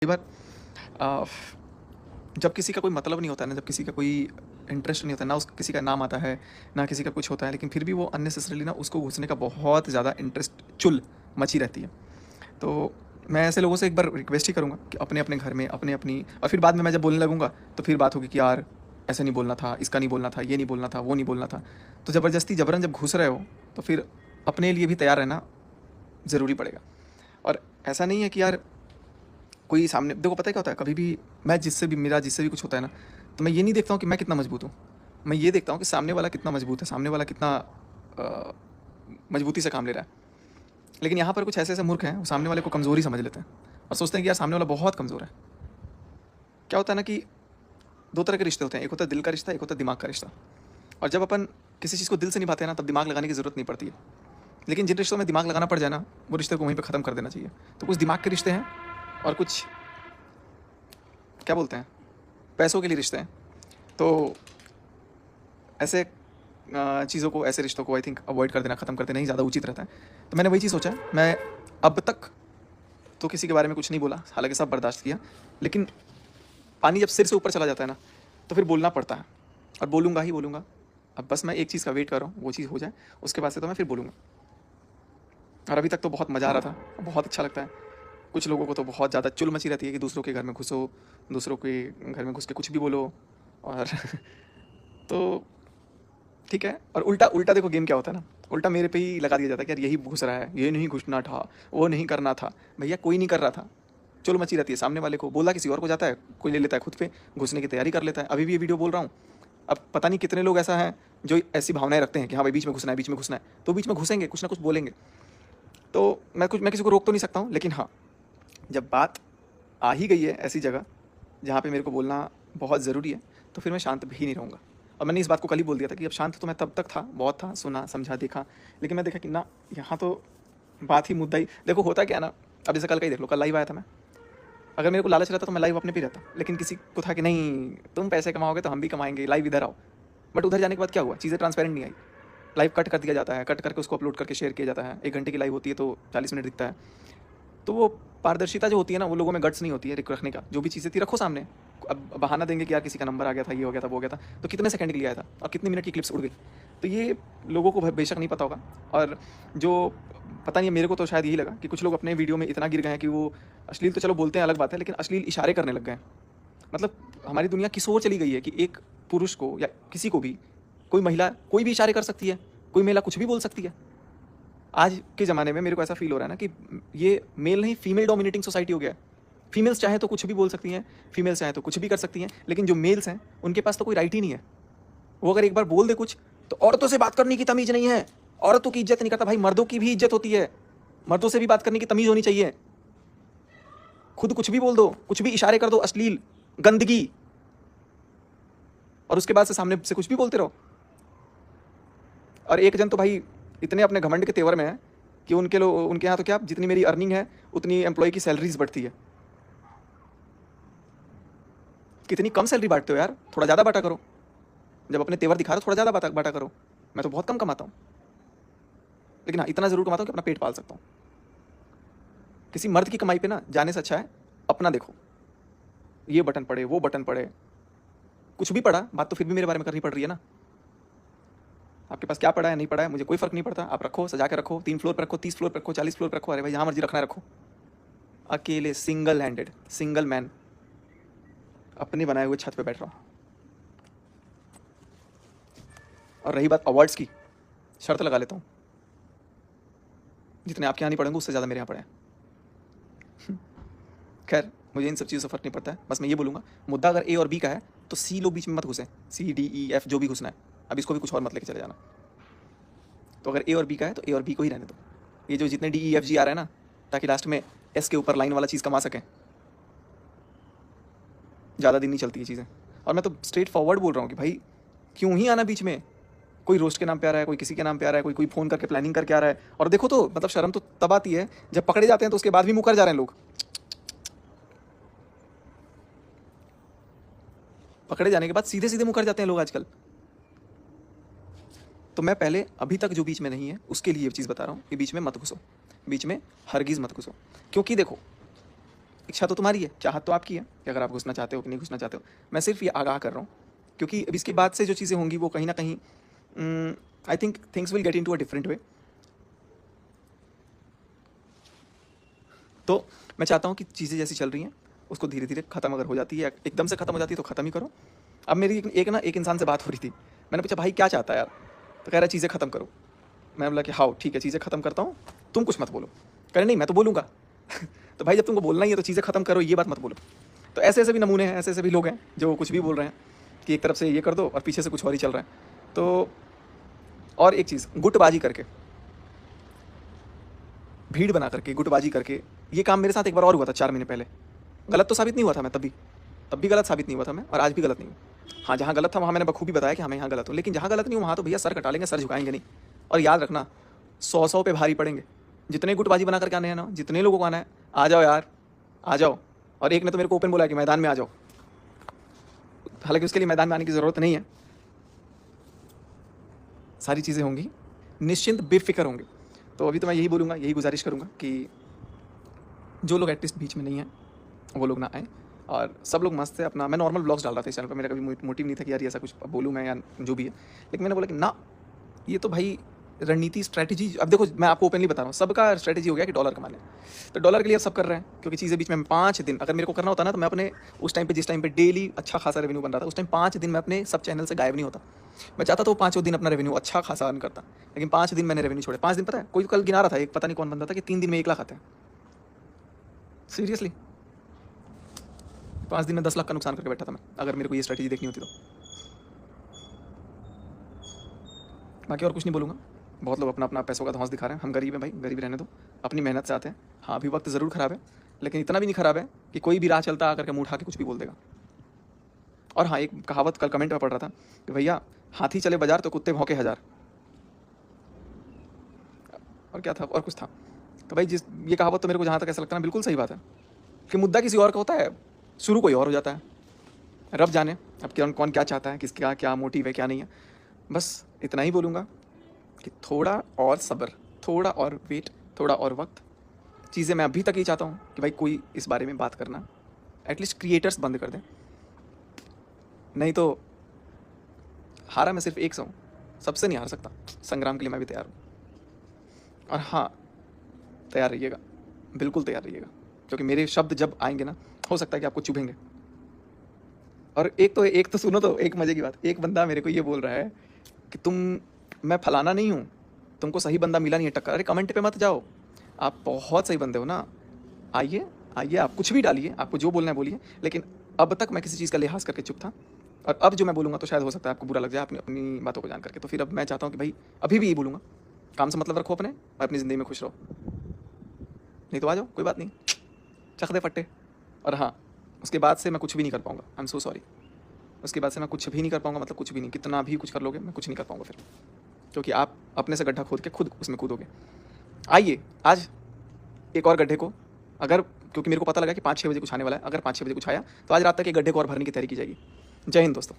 कई बार अ, जब किसी का कोई मतलब नहीं होता है ना, जब किसी का कोई इंटरेस्ट नहीं होता, ना उस किसी का नाम आता है, ना किसी का कुछ होता है, लेकिन फिर भी वो अननेसेसरीली ना उसको घुसने का बहुत ज़्यादा इंटरेस्ट चुल मची रहती है। तो मैं ऐसे लोगों से एक बार रिक्वेस्ट ही करूँगा कि अपने अपने घर में अपने अपनी, और फिर बाद में मैं जब बोलने लगूँगा तो फिर बात होगी कि यार ऐसे नहीं बोलना था, इसका नहीं बोलना था, ये नहीं बोलना था, वो नहीं बोलना था। तो ज़बरदस्ती जबरन जब घुस रहे हो तो फिर अपने लिए भी तैयार रहना ज़रूरी पड़ेगा। और ऐसा नहीं है कि यार कोई सामने देखो, पता है क्या होता है, कभी भी मैं जिससे भी कुछ होता है ना, तो मैं ये नहीं देखता हूँ कि मैं कितना मजबूत हूँ। मैं ये देखता हूँ कि सामने वाला कितना मजबूत है, सामने वाला कितना अ, मजबूती से काम ले रहा है। लेकिन यहाँ पर कुछ ऐसे ऐसे मूर्ख हैं, वो सामने वाले को कमज़ोरी समझ लेते हैं और सोचते हैं कि यार सामने वाला बहुत कमज़ोर है। क्या होता है ना कि दो तरह के रिश्ते होते हैं, एक होता है दिल का रिश्ता, एक होता है दिमाग का रिश्ता। और जब अपन किसी चीज़ को दिल से निभाते हैं ना, तब दिमाग लगाने की ज़रूरत नहीं पड़ती है। लेकिन जिन रिश्तों में दिमाग लगाना पड़ जाए ना, वो रिश्ते को वहीं पर ख़त्म कर देना चाहिए। तो कुछ दिमाग के रिश्ते हैं और कुछ क्या बोलते हैं, पैसों के लिए रिश्ते हैं। तो ऐसे चीज़ों को, ऐसे रिश्तों को आई थिंक अवॉइड कर देना, ख़त्म कर देना ही ज़्यादा उचित रहता है। तो मैंने वही चीज़ सोचा, मैं अब तक तो किसी के बारे में कुछ नहीं बोला, हालांकि सब बर्दाश्त किया। लेकिन पानी जब सिर से ऊपर चला जाता है ना, तो फिर बोलना पड़ता है, और बोलूँगा ही बोलूँगा। अब बस मैं एक चीज़ का वेट कर रहा हूँ, वो चीज़ हो जाए, उसके बाद से तो मैं फिर बोलूँगा। और अभी तक तो बहुत मज़ा आ रहा था, बहुत अच्छा लगता है। कुछ लोगों को तो बहुत ज़्यादा चुल मची रहती है कि दूसरों के घर में घुसो, दूसरों के घर में घुस के कुछ भी बोलो। और तो ठीक है। और उल्टा उल्टा देखो गेम क्या होता है ना, उल्टा मेरे पे ही लगा दिया जाता है कि यार यही घुस रहा है, ये नहीं घुसना था, वो नहीं करना था। भैया कोई नहीं कर रहा था, चुल मची रहती है सामने वाले को, बोला किसी और को जाता है, कोई ले लेता है खुद पे, घुसने की तैयारी कर लेता है। अभी भी ये वीडियो बोल रहा हूँ, अब पता नहीं कितने लोग ऐसा हैं जो ऐसी भावनाएं रखते हैं कि हाँ भाई बीच में घुसना है, बीच में घुसना है, तो बीच में घुसेंगे, कुछ ना कुछ बोलेंगे। तो मैं किसी को रोक तो नहीं सकता हूँ, लेकिन हाँ, जब बात आ ही गई है ऐसी जगह जहाँ पे मेरे को बोलना बहुत ज़रूरी है, तो फिर मैं शांत भी नहीं रहूँगा। और मैंने इस बात को कल ही बोल दिया था कि अब शांत तो मैं तब तक था, बहुत था, सुना, समझा, देखा, लेकिन मैं देखा कि ना, यहाँ तो बात ही मुद्दा ही देखो होता क्या है ना। अब जैसे कल का ही देख लो, कल लाइव आया था मैं, अगर मेरे को लालच रहता तो मैं लाइव अपने पे रहता, लेकिन किसी को था कि नहीं तुम पैसे कमाओगे तो हम भी कमाएंगे, लाइव इधर आओ। बट उधर जाने के बाद क्या हुआ, चीज़ें ट्रांसपेरेंट नहीं आई। लाइव कट कर दिया जाता है, कट करके उसको अपलोड करके शेयर किया जाता है। 1 घंटे की लाइव होती है तो 40 मिनट दिखता है। तो वो पारदर्शिता जो होती है ना, वो लोगों में गट्स नहीं होती है रखने का। जो भी चीज़ें थी रखो सामने। अब बहाना देंगे कि यार किसी का नंबर आ गया था, ये हो गया था, वो हो गया था, तो कितने सेकंड के लिए आया था और कितनी मिनट की क्लिप्स उड़ गई। तो ये लोगों को बेशक नहीं पता होगा। और जो पता नहीं है, मेरे को तो शायद यही लगा कि कुछ लोग अपने वीडियो में इतना गिर गए हैं कि वो अश्लील तो चलो बोलते हैं अलग बात है, लेकिन अश्लील इशारे करने लग गए हैं। मतलब हमारी दुनिया किस ओर चली गई है कि एक पुरुष को या किसी को भी, कोई महिला कोई भी इशारे कर सकती है, कोई महिला कुछ भी बोल सकती है। आज के ज़माने में मेरे को ऐसा फील हो रहा है ना कि ये मेल नहीं, फीमेल डोमिनेटिंग सोसाइटी हो गया है। फीमेल्स चाहे तो कुछ भी बोल सकती हैं, फीमेल्स चाहे तो कुछ भी कर सकती हैं, लेकिन जो मेल्स हैं उनके पास तो कोई राइट ही नहीं है। वो अगर एक बार बोल दे कुछ, तो औरतों से बात करने की तमीज़ नहीं है, औरतों की इज्जत नहीं करता। भाई मर्दों की भी इज्जत होती है, मर्दों से भी बात करने की तमीज़ होनी चाहिए। खुद कुछ भी बोल दो, कुछ भी इशारे कर दो, अश्लील, गंदगी, और उसके बाद से सामने से कुछ भी बोलते रहो। और एक जन तो भाई इतने अपने घमंड के तेवर में है कि उनके यहाँ तो क्या, जितनी मेरी अर्निंग है उतनी एम्प्लॉय की सैलरीज बढ़ती है। कितनी कम सैलरी बांटते हो यार, थोड़ा ज़्यादा बांटा करो। जब अपने तेवर दिखा रहे हो थोड़ा ज़्यादा बांटा करो। मैं तो बहुत कम कमाता हूँ, लेकिन हाँ इतना ज़रूर कमाता हूँ कि अपना पेट पाल सकता हूँ। किसी मर्द की कमाई पे ना जाने से अच्छा है अपना देखो, ये बटन पड़े, वो बटन पड़े, कुछ भी पड़ा, बात तो फिर भी मेरे बारे में करनी पड़ रही है ना। आपके पास क्या पड़ा है नहीं पड़ा है मुझे कोई फ़र्क नहीं पड़ता, आप रखो, सजा के रखो, 3 फ्लोर पर रखो, 30 फ्लोर पर रखो, 40 फ्लोर पर रखो, अरे भाई जहाँ मर्जी रखना है रखो। अकेले सिंगल हैंडेड, सिंगल मैन अपने बनाए हुए छत पे बैठ रहा हूँ। और रही बात अवार्ड्स की, शर्त लगा लेता हूँ, जितने आपके यहाँ नहीं पड़ेंगे उससे ज़्यादा मेरे यहाँ पड़े हैं। खैर मुझे इन सब चीज़ों से फ़र्क नहीं पड़ता है। बस मैं ये बोलूँगा, मुद्दा अगर ए और बी का है तो सी लोग बीच में मत घुसें, सी डी ई एफ जो भी घुसना है। अब इसको भी कुछ और मत लेके चले जाना। तो अगर ए और बी का है तो ए और बी को ही रहने दो। ये जो जितने डी ई एफ जी आ रहे हैं ना, ताकि लास्ट में एस के ऊपर लाइन वाला चीज़ कमा सकें, ज़्यादा दिन नहीं चलती ये चीज़ें। और मैं तो स्ट्रेट फॉरवर्ड बोल रहा हूँ कि भाई क्यों ही आना बीच में। कोई रोस्ट के नाम पे आ रहा है, कोई किसी के नाम पे आ रहा है, कोई कोई फ़ोन करके प्लानिंग करके आ रहा है। और देखो तो मतलब शर्म तो तब आती है जब पकड़े जाते हैं तो उसके बाद भी मुकर जा रहे हैं लोग। पकड़े जाने के बाद सीधे सीधे मुकर जाते हैं लोग आजकल। तो मैं पहले अभी तक जो बीच में नहीं है उसके लिए ये चीज़ बता रहा हूँ कि बीच में मत घुसो, बीच में हरगिज़ मत घुसो। क्योंकि देखो इच्छा तो तुम्हारी है, चाहत तो आपकी है कि अगर आप घुसना चाहते हो कि नहीं घुसना चाहते हो। मैं सिर्फ ये आगाह कर रहा हूँ, क्योंकि अब इसके बाद से जो चीज़ें होंगी वो कहीं ना कहीं I think things will get into a different way. तो मैं चाहता हूँ कि चीज़ें जैसी चल रही हैं उसको धीरे धीरे ख़त्म अगर हो जाती है, एकदम से ख़त्म हो जाती है तो ख़त्म ही करो। अब मेरी एक इंसान से बात हो रही थी, मैंने पूछा भाई क्या चाहता है यार, तो कह रहा है चीज़ें ख़त्म करो। मैं बोला कि हाँ ठीक है, चीज़ें ख़त्म करता हूँ, तुम कुछ मत बोलो। कह रहे नहीं मैं तो बोलूँगा। तो भाई जब तुमको बोलना ही है तो चीज़ें ख़त्म करो, ये बात मत बोलो। तो ऐसे ऐसे भी नमूने हैं, ऐसे ऐसे भी लोग हैं जो कुछ भी बोल रहे हैं कि एक तरफ से ये कर दो और पीछे से कुछ और ही चल रहा है। तो और एक चीज़, गुटबाजी करके, भीड़ बना करके, गुटबाजी करके, ये काम मेरे साथ एक बार और हुआ था 4 महीने पहले। गलत तो साबित नहीं हुआ था मैं तब भी गलत साबित नहीं हुआ था मैं, और आज भी गलत नहीं हूँ। हाँ जहाँ गलत था वहाँ मैंने बखूबी बताया कि हाँ मैं यहाँ गलत हूँ, लेकिन जहाँ गलत नहीं हूँ वहाँ तो भैया सर कटा लेंगे, सर झुकाएंगे नहीं। और याद रखना 100 पे भारी पड़ेंगे। जितने गुटबाजी बना करके आने हैं ना, जितने लोगों को आना है, आ जाओ यार, आ जाओ। और एक ने तो मेरे को ओपन बोला कि मैदान में आ जाओ, हालांकि उसके लिए मैदान में आने की ज़रूरत नहीं है। सारी चीज़ें होंगी, निश्चिंत बेफिक्र होंगे। तो अभी तो मैं यही बोलूँगा, यही गुजारिश करूँगा कि जो लोग एटलीस्ट बीच में नहीं हैं वो लोग ना आएँ, और सब लोग मस्त है अपना। मैं नॉर्मल ब्लॉग्स डाल रहा था इस चैनल पर, मेरा कभी मोटिव नहीं था कि यार ऐसा कुछ बोलूँ मैं या जो भी है, लेकिन मैंने बोला कि ना, ये तो भाई रणनीति, स्ट्रैटेजी। अब देखो मैं आपको ओपनली बता रहा हूँ, सबका स्ट्रैटेजी हो गया कि डॉलर कमाने, तो डॉलर के लिए अब सब कर रहे हैं, क्योंकि चीज़ें बीच में 5 दिन अगर मेरे को करना होता ना तो मैं अपने उस टाइम पे, जिस टाइम पे डेली अच्छा खासा रेवेन्यू बन रहा था, उस टाइम 5 दिन मैं अपने सब चैनल से गायब नहीं होता। मैं चाहता था वो 5 दिन अपना रेवेन्यू अच्छा खासा अर्न करता, लेकिन 5 दिन मैंने रेवेन्यू छोड़े। 5 दिन पता है, कोई कल गिना रहा था, एक पता नहीं कौन बंदा था कि 3 दिन में 1 लाख आता है। सीरियसली 5 दिन में 10 लाख का नुकसान करके बैठा था मैं, अगर मेरे को ये स्ट्रैटेजी देखनी होती तो। बाकी और कुछ नहीं बोलूँगा। बहुत लोग अपना अपना पैसों का धौंस दिखा रहे हैं, हम गरीब हैं भाई, गरीब रहने दो, अपनी मेहनत से आते हैं। हाँ अभी वक्त ज़रूर ख़राब है, लेकिन इतना भी नहीं ख़राब है कि कोई भी राह चलता आकर के मुँह उठा के कुछ भी बोल देगा। और हाँ, एक कहावत कल कमेंट में पढ़ रहा था कि भैया हाथी चले बाजार तो कुत्ते भौंके 1000, और क्या था, और कुछ था। तो भाई ये कहावत तो मेरे को जहाँ तक ऐसा लगता है बिल्कुल सही बात है कि मुद्दा किसी और का होता है, शुरू कोई और हो जाता है। रब जाने अब कौन क्या चाहता है, किसका क्या मोटिव है क्या नहीं है। बस इतना ही बोलूँगा कि थोड़ा और सब्र, थोड़ा और वेट, थोड़ा और वक्त। चीज़ें मैं अभी तक ही चाहता हूँ कि भाई कोई इस बारे में बात करना एटलीस्ट क्रिएटर्स बंद कर दें, नहीं तो हारा मैं सिर्फ एक से हूँ, सबसे नहीं हार सकता। संग्राम के लिए मैं भी तैयार हूँ। और हाँ तैयार रहिएगा, बिल्कुल तैयार रहिएगा, क्योंकि मेरे शब्द जब आएंगे ना, हो सकता है कि आपको चुभेंगे। और एक तो सुनो, तो एक मज़े की बात, एक बंदा मेरे को ये बोल रहा है कि मैं फलाना नहीं हूँ, तुमको सही बंदा मिला नहीं है टक्कर। अरे कमेंट पे मत जाओ, आप बहुत सही बंदे हो ना, आइए आइए, आप कुछ भी डालिए, आपको जो बोलना है बोलिए। लेकिन अब तक मैं किसी चीज़ का लिहाज करके चुप था, और अब जो मैं बोलूँगा तो शायद हो सकता है आपको बुरा लग जाए अपनी बातों को जान करके। तो फिर अब मैं चाहता हूँ कि भाई अभी भी यही बोलूँगा, काम से मतलब रखो अपने, और अपनी ज़िंदगी में खुश रहो। नहीं तो आ जाओ, कोई बात नहीं, चख दे फट्टे। और हाँ, उसके बाद से मैं कुछ भी नहीं कर पाऊँगा, आई एम सो सॉरी। उसके बाद से मैं कुछ भी नहीं कर पाऊँगा, मतलब कुछ भी नहीं, कितना भी कुछ कर लोगे मैं कुछ नहीं कर पाऊँगा फिर, क्योंकि आप अपने से गड्ढा खोद के खुद उसमें कूदोगे। आइए आज एक और गड्ढे को, अगर, क्योंकि मेरे को पता लगा कि 5-6 बजे कुछ आने वाला है, अगर 5-6 बजे कुछ आया तो आज रात तक एक गड्ढे को और भरने की तैयारी की जाएगी। जय हिंद दोस्तों।